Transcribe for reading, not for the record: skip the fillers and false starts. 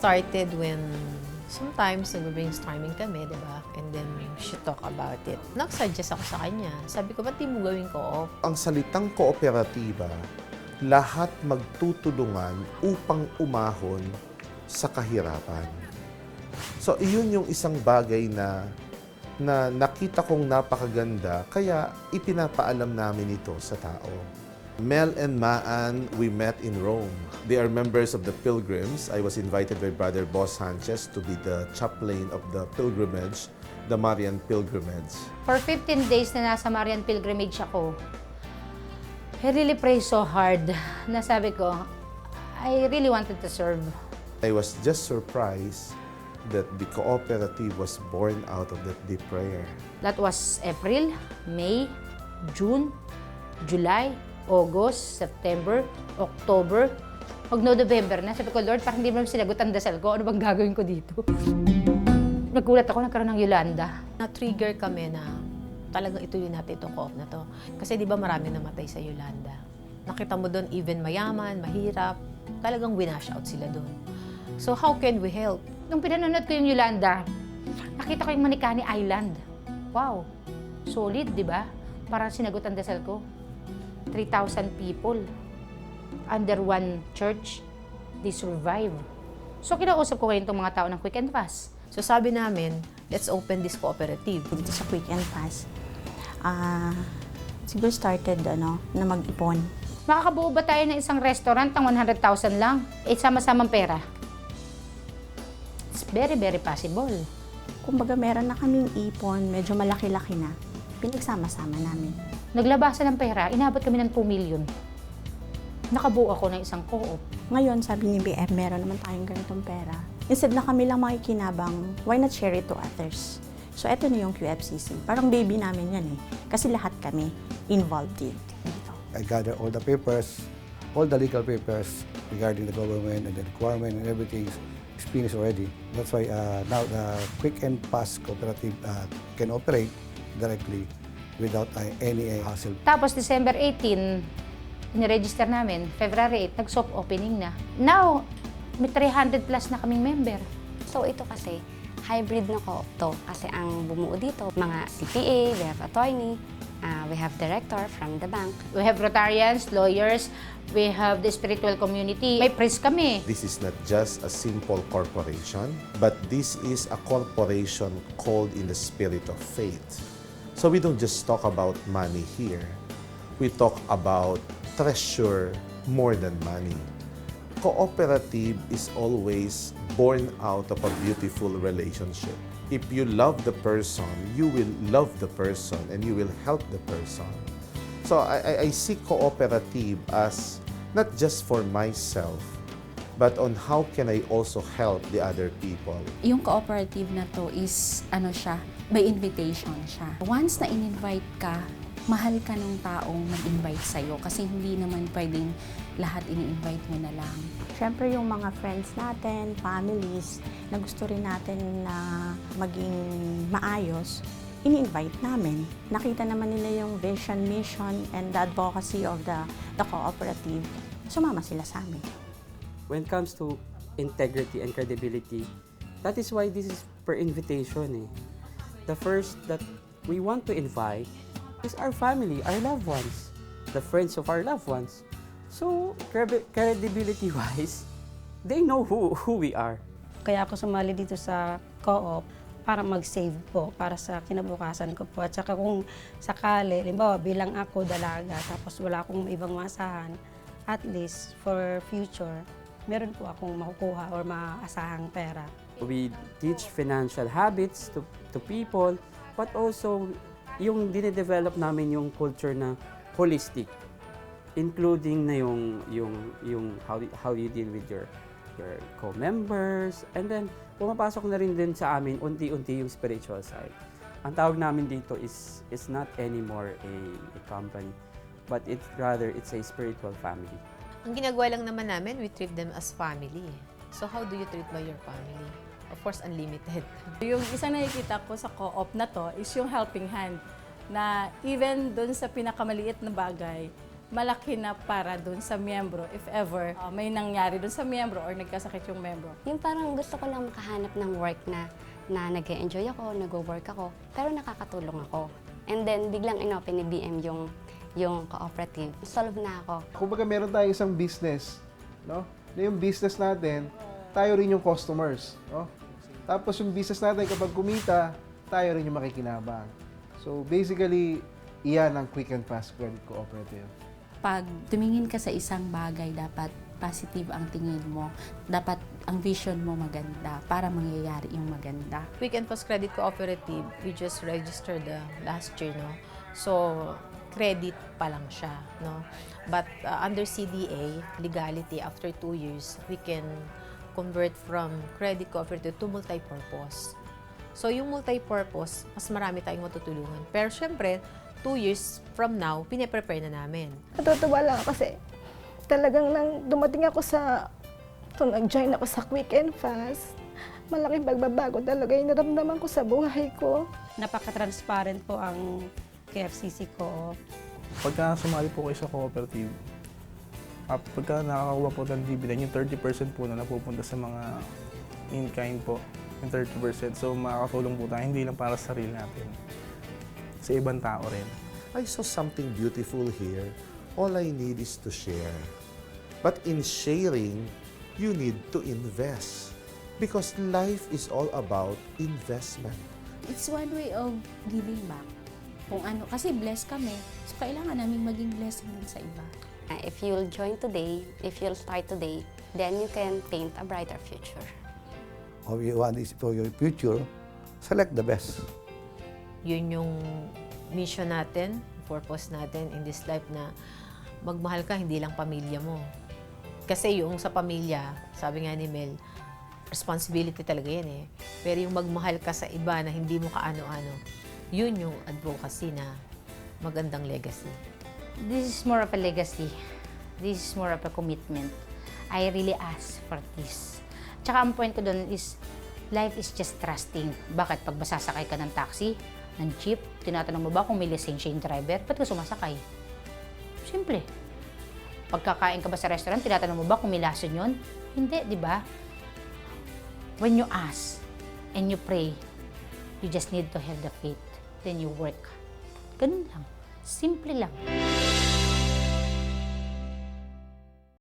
started when sometimes nag-brainstorming kami, di ba? And then she talk about it. Nag-suggest ako sa kanya. Sabi ko, ba't di mo gawin co-op? Ang salitang kooperatiba, lahat magtutulungan upang umahon sa kahirapan. So, iyon yung isang bagay na nakita kong napakaganda, kaya ipinapaalam namin ito sa tao. Mel and Maan, we met in Rome. They are members of the Pilgrims. I was invited by Brother Boss Sanchez to be the chaplain of the pilgrimage, the Marian Pilgrimage. For 15 days na nasa Marian Pilgrimage ako, I really pray so hard na sabi ko, I really wanted to serve. I was just surprised that the cooperative was born out of that deep prayer. That was April, May, June, July, August, September, October. Pag November na, sabi ko, Lord, parang hindi mo sinagot ang dasal ko. Ano bang gagawin ko dito? Nagulat ako, nagkaroon ng Yolanda. Na-trigger kami na talagang ituloy natin itong co-op na to. Kasi di ba marami namatay sa Yolanda. Nakita mo doon, even mayaman, mahirap, talagang winash out sila doon. So how can we help? Nung pinanonood ko yung Yolanda, nakita ko yung Manicani Island. Wow, solid, di ba? Parang sinagot ang dasal ko. 3,000 people under one church, they survive. So kinausap ko ngayon itong mga tao ng Quick and Fast. So sabi namin, let's open this cooperative. Dito sa Quick and Fast, siguro started na mag-ipon. Makakabuo ba tayo ng isang restaurant ng 100,000 lang? Sama-samang pera. It's very, very possible. Kumbaga meron na kaming ipon, medyo malaki-laki na. Pinagsama-sama namin. Naglabasan ng pera, inabot kami ng 2 million. Nakabuo ako ng isang co-op. Ngayon, sabi ni BF, meron naman tayong ganitong pera. Instead na kami lang makikinabang, why not share it to others? So, eto na yung QFCC. Parang baby namin yan eh. Kasi lahat kami involved dito. I gather all the papers, all the legal papers regarding the government and the requirement and everything is finished already. That's why now the Quick and Fast Cooperative can operate directly without any hassle. Tapos December 18, niregister namin. February 8, nag-soft opening na. Now, may 300 plus na kaming member. So ito kasi, hybrid na co-op to. Kasi ang bumuo dito, mga CPA, we have attorney, we have director from the bank. We have Rotarians, lawyers, we have the spiritual community. May priest kami. This is not just a simple corporation, but this is a corporation called in the spirit of faith. So we don't just talk about money here. We talk about treasure more than money. Cooperative is always born out of a beautiful relationship. If you love the person, you will love the person and you will help the person. So I see cooperative as not just for myself, but on how can I also help the other people. Yung cooperative na to is, siya, by invitation siya. Once na in-invite ka, mahal ka ng taong mag-invite sa'yo kasi hindi naman pwedeng lahat ini-invite mo na lang. Siyempre yung mga friends natin, families, na gusto rin natin na maging maayos, ini-invite namin. Nakita naman nila yung vision, mission, and the advocacy of the cooperative. Sumama sila sa amin. When it comes to integrity and credibility, that is why this is per invitation. The first that we want to invite is our family, our loved ones, the friends of our loved ones. So, credibility-wise, they know who we are. Kaya ako sumali dito sa co-op para mag-save po, para sa kinabukasan ko po. At saka kung sakali, limbawa bilang ako dalaga, tapos wala akong ibang masahan, at least for future, meron po akong makukuha or maaasahang pera. We teach financial habits to people, but also yung dinedevelop namin yung culture na holistic, including na yung how you deal with your co-members, and then pumapasok na rin din sa amin unti-unti yung spiritual side. Ang tawag namin dito is not anymore a company, but it's a spiritual family. Ang ginagawa lang naman namin, we treat them as family. So how do you treat by your family? Of course, unlimited. Yung isang nakikita ko sa co-op na to is yung helping hand. Na even doon sa pinakamaliit na bagay, malaki na para dun sa miyembro if ever may nangyari dun sa miyembro or nagkasakit yung miyembro. Yung parang gusto ko lang makahanap ng work na nag-enjoy ako, nag-work ako, pero nakakatulong ako. And then, biglang inopen ni BM yung cooperative. Solve na ako. Kumbaga meron tayong isang business, no? Na yung business natin, tayo rin yung customers, no? Tapos yung business natin, kapag kumita, tayo rin yung makikinabang. So basically, iyan ang Quick and Fast Credit Cooperative. Pag tumingin ka sa isang bagay, dapat positive ang tingin mo. Dapat ang vision mo maganda para mangyayari yung maganda. Quick and Fast Credit Cooperative, we just registered last year, no? So, credit pa lang siya, no? But under CDA, legality, after 2 years, we can convert from credit cooperative to multi-purpose. So, yung multi-purpose, mas marami tayong matutulungan. Pero syempre, 2 years from now, pine-prepare na namin. Natutuwa lang ako kasi talagang nang dumating ako nag-join ako sa Quick and Fast, malaking pagbabago talaga yung naramdaman ko sa buhay ko. Napaka-transparent po ang KFCC Co-op. Pagka sumali po kayo sa cooperative, pagka nakakakuha po ng dividend, yung 30% po na napupunta sa mga in-kind po, yung 30%. So makakatulong po tayo, hindi lang para sa sarili natin, sa ibang tao rin. I saw something beautiful here. All I need is to share. But in sharing, you need to invest. Because life is all about investment. It's one way of giving back. Kung ano, kasi blessed kami, so kailangan namin maging blessing din sa iba. If you'll join today, if you'll start today, then you can paint a brighter future. If you want this for your future, select the best. Yun yung mission natin, purpose natin in this life na magmahal ka, hindi lang pamilya mo. Kasi yung sa pamilya, sabi nga ni Mel, responsibility talaga yan eh. Pero yung magmahal ka sa iba na hindi mo kaano-ano, yun yung advocacy na magandang legacy. This is more of a legacy. This is more of a commitment. I really ask for this. Tsaka ang point ko doon is, life is just trusting. Bakit? Pag masasakay ka ng taxi, ng jeep, tinatanong mo ba kung may lisensya yung driver? Ba't ka sumasakay? Simple. Pagkakain ka ba sa restaurant, tinatanong mo ba kung may lason yun? Hindi, di ba? When you ask and you pray, you just need to have the faith. Then you work. Ganun lang. Simple lang.